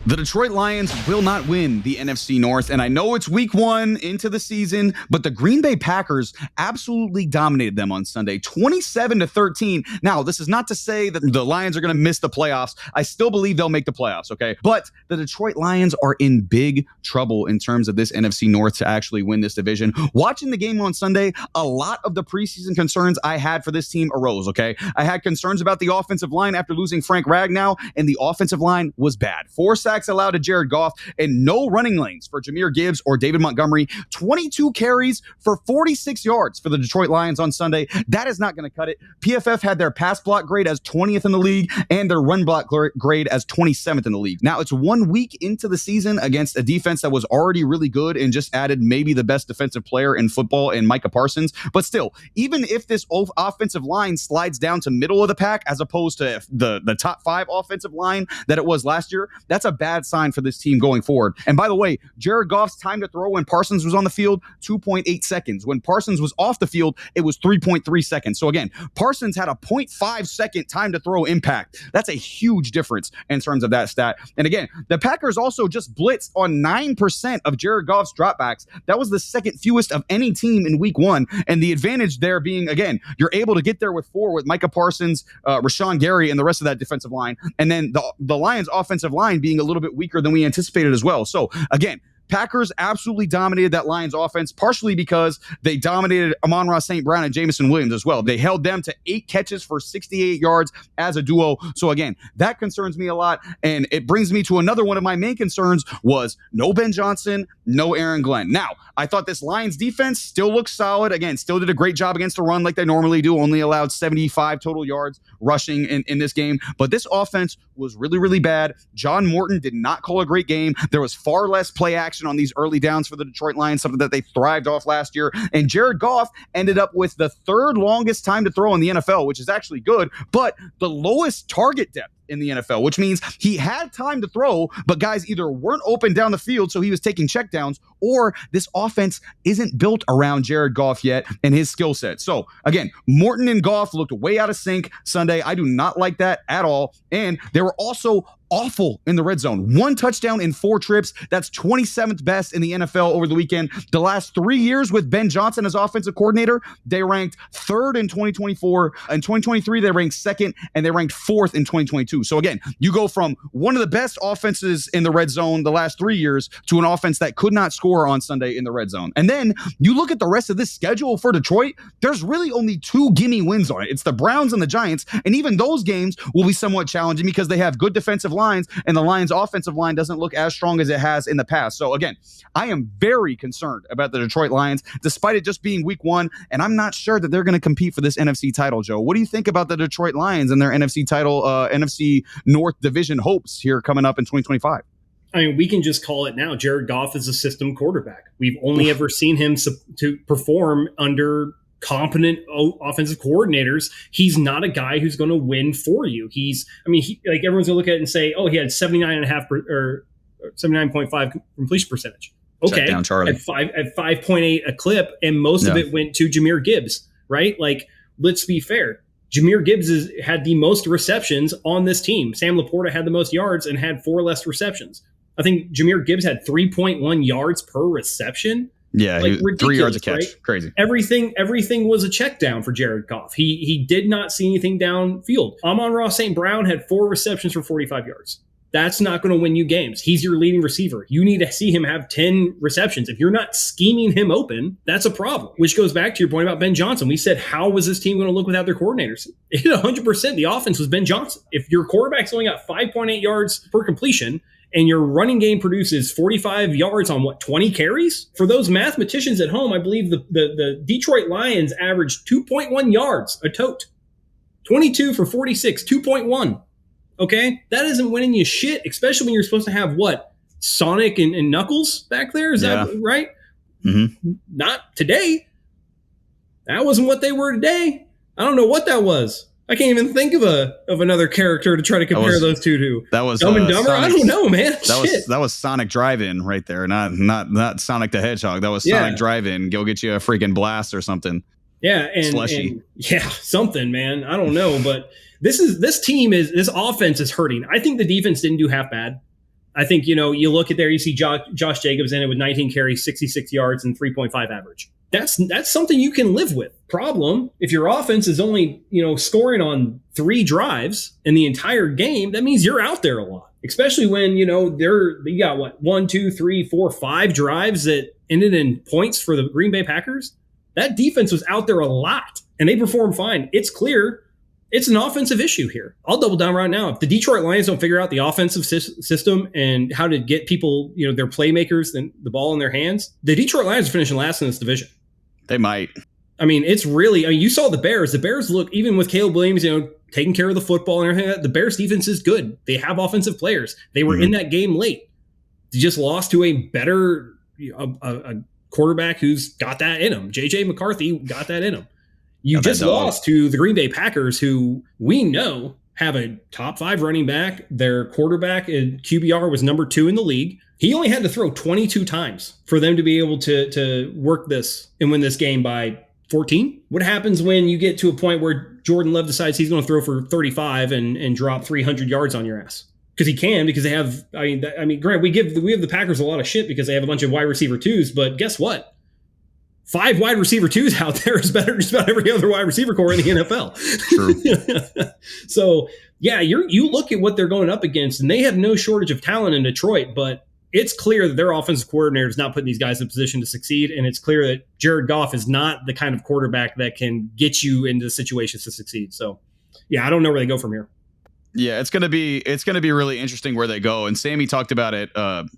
The Detroit Lions will not win the NFC North, and I know it's week 1 into the season, but the Green Bay Packers absolutely dominated them on Sunday, 27-13. Now, this is not to say that the Lions are going to miss the playoffs. I still believe they'll make the playoffs, okay? But the Detroit Lions are in big trouble in terms of this NFC North to actually win this division. Watching the game on Sunday, a lot of the preseason concerns I had for this team arose, okay? I had concerns about the offensive line after losing Frank Ragnow, and the offensive line was bad. 4 sacks allowed to Jared Goff and no running lanes for Jahmyr Gibbs or David Montgomery. 22 carries for 46 yards for the Detroit Lions on Sunday. That is not going to cut it. PFF had their pass block grade as 20th in the league and their run block grade as 27th in the league. Now, it's 1 week into the season against a defense that was already really good and just added maybe the best defensive player in football in Micah Parsons. But still, even if this offensive line slides down to middle of the pack as opposed to the top 5 offensive line that it was last year, that's a bad sign for this team going forward. And by the way, Jared Goff's time to throw when Parsons was on the field, 2.8 seconds. When Parsons was off the field, it was 3.3 seconds. So again, Parsons had a 0.5 second time to throw impact. That's a huge difference in terms of that stat. And again, the Packers also just blitzed on 9% of Jared Goff's dropbacks. That was the second fewest of any team in week 1. And the advantage there being, again, you're able to get there with 4 with Micah Parsons, Rashawn Gary, and the rest of that defensive line. And then the Lions offensive line being a little bit weaker than we anticipated as well. So again, Packers absolutely dominated that Lions offense, partially because they dominated Amon-Ra St. Brown and Jamison Williams as well. They held them to 8 catches for 68 yards as a duo. So again, that concerns me a lot. And it brings me to another one of my main concerns was no Ben Johnson, no Aaron Glenn. Now, I thought this Lions defense still looks solid. Again, still did a great job against the run like they normally do. Only allowed 75 total yards rushing in this game. But this offense was really, really bad. John Morton did not call a great game. There was far less play action on these early downs for the Detroit Lions, something that they thrived off last year. And Jared Goff ended up with the 3rd longest time to throw in the NFL, which is actually good, but the lowest target depth in the NFL, which means he had time to throw, but guys either weren't open down the field, so he was taking checkdowns, or this offense isn't built around Jared Goff yet and his skill set. So again, Morton and Goff looked way out of sync Sunday. I do not like that at all. And they were also awful in the red zone. 1 touchdown in 4 trips. That's 27th best in the NFL over the weekend. The last 3 years with Ben Johnson as offensive coordinator, they ranked 3rd in 2024. In 2023, they ranked 2nd, and they ranked 4th in 2022. So again, you go from one of the best offenses in the red zone the last 3 years to an offense that could not score on Sunday in the red zone. And then you look at the rest of this schedule for Detroit, there's really only 2 gimme wins on it. It's the Browns and the Giants, and even those games will be somewhat challenging because they have good defensive lines, and the Lions offensive line doesn't look as strong as it has in the past. So again, I am very concerned about the Detroit Lions, despite it just being week 1, and I'm not sure that they're going to compete for this NFC title, Joe. What do you think about the Detroit Lions and their NFC title, NFC North division hopes here coming up in 2025? I mean, we can just call it now. Jared Goff is a system quarterback. We've only ever seen him to perform under competent offensive coordinators. He's not a guy who's going to win for you. Like everyone's gonna look at it and say, oh, he had 79.5 or 79.5 completion percentage. Okay, down, Charlie. At 5.8 a clip, and most of it went to Jahmyr Gibbs, right? Like, let's be fair. Jahmyr Gibbs had the most receptions on this team. Sam Laporta had the most yards and had 4 less receptions. I think Jahmyr Gibbs had 3.1 yards per reception. Yeah, like 3 yards a catch. Right? Crazy. Everything was a check down for Jared Goff. He did not see anything downfield. Amon-Ra St. Brown had 4 receptions for 45 yards. That's not going to win you games. He's your leading receiver. You need to see him have 10 receptions. If you're not scheming him open, that's a problem. Which goes back to your point about Ben Johnson. We said, how was this team going to look without their coordinators? 100% the offense was Ben Johnson. If your quarterback's only got 5.8 yards per completion, and your running game produces 45 yards on 20 carries? For those mathematicians at home, I believe the Detroit Lions averaged 2.1 yards a tote. 22 for 46, 2.1. Okay? That isn't winning you shit, especially when you're supposed to have Sonic and Knuckles back there? Is that right? Mm-hmm. Not today. That wasn't what they were today. I don't know what that was. I can't even think of another character to try to compare those two to. That was Dumb and Dumber. I don't know, man. That was Sonic Drive-In right there, not Sonic the Hedgehog. That was Sonic Drive-In. Go get you a freaking blast or something. Yeah, and something, man. I don't know, but this offense is hurting. I think the defense didn't do half bad. I think, you look at there, you see Josh Jacobs in it with 19 carries, 66 yards, and 3.5 average. That's something you can live with. Problem, if your offense is only, scoring on 3 drives in the entire game, that means you're out there a lot. Especially when, you got 1, 2, 3, 4, 5 drives that ended in points for the Green Bay Packers. That defense was out there a lot, and they performed fine. It's clear it's an offensive issue here. I'll double down right now. If the Detroit Lions don't figure out the offensive system and how to get people, their playmakers, and the ball in their hands, the Detroit Lions are finishing last in this division. They might. I mean, it's really, you saw the Bears. The Bears look, even with Caleb Williams, taking care of the football and everything, the Bears defense is good. They have offensive players. They were in that game late. They just lost to a better a quarterback who's got that in him. J.J. McCarthy got that in him. You just lost to the Green Bay Packers, who we know have a top 5 running back. Their quarterback in QBR was number 2 in the league. He only had to throw 22 times for them to be able to work this and win this game by 14. What happens when you get to a point where Jordan Love decides he's going to throw for 35 and drop 300 yards on your ass? Because he can, because they have, granted, we give the Packers a lot of shit because they have a bunch of wide receiver 2s, but guess what? 5 wide receiver 2s out there is better than just about every other wide receiver core in the NFL. True. So, yeah, you look at what they're going up against, and they have no shortage of talent in Detroit, but it's clear that their offensive coordinator is not putting these guys in a position to succeed, and it's clear that Jared Goff is not the kind of quarterback that can get you into situations to succeed. So, yeah, I don't know where they go from here. Yeah, it's gonna be really interesting where they go. And Sammy talked about it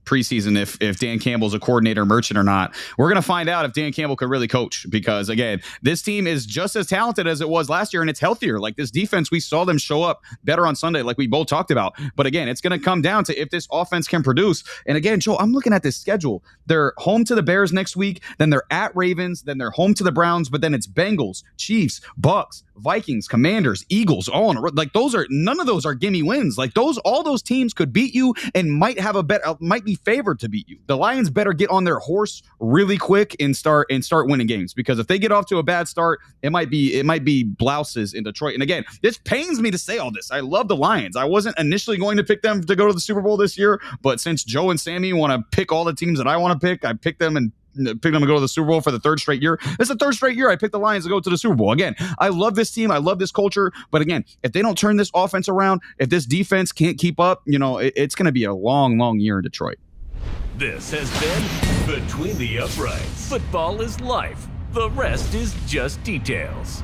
preseason if Dan Campbell's a coordinator merchant or not. We're gonna find out if Dan Campbell could really coach, because again, this team is just as talented as it was last year, and it's healthier. Like this defense, we saw them show up better on Sunday, like we both talked about. But again, it's gonna come down to if this offense can produce. And again, Joe, I'm looking at this schedule. They're home to the Bears next week, then they're at Ravens, then they're home to the Browns, but then it's Bengals, Chiefs, Bucks, Vikings, Commanders, Eagles, all in a row. Like none of those are gimme wins. Like all those teams could beat you and might be favored to beat you. The Lions better get on their horse really quick and start winning games, because if they get off to a bad start, it might be blouses in Detroit. And again, this pains me to say all this. I love the Lions. I wasn't initially going to pick them to go to the Super Bowl this year, but since Joe and Sammy want to pick all the teams that I want to pick, I picked them and picked them to go to the Super Bowl for the 3rd straight year. It's the 3rd straight year I picked the Lions to go to the Super Bowl. Again, I love this team. I love this culture. But again, if they don't turn this offense around, if this defense can't keep up, it's going to be a long, long year in Detroit. This has been Between the Uprights. Football is life. The rest is just details.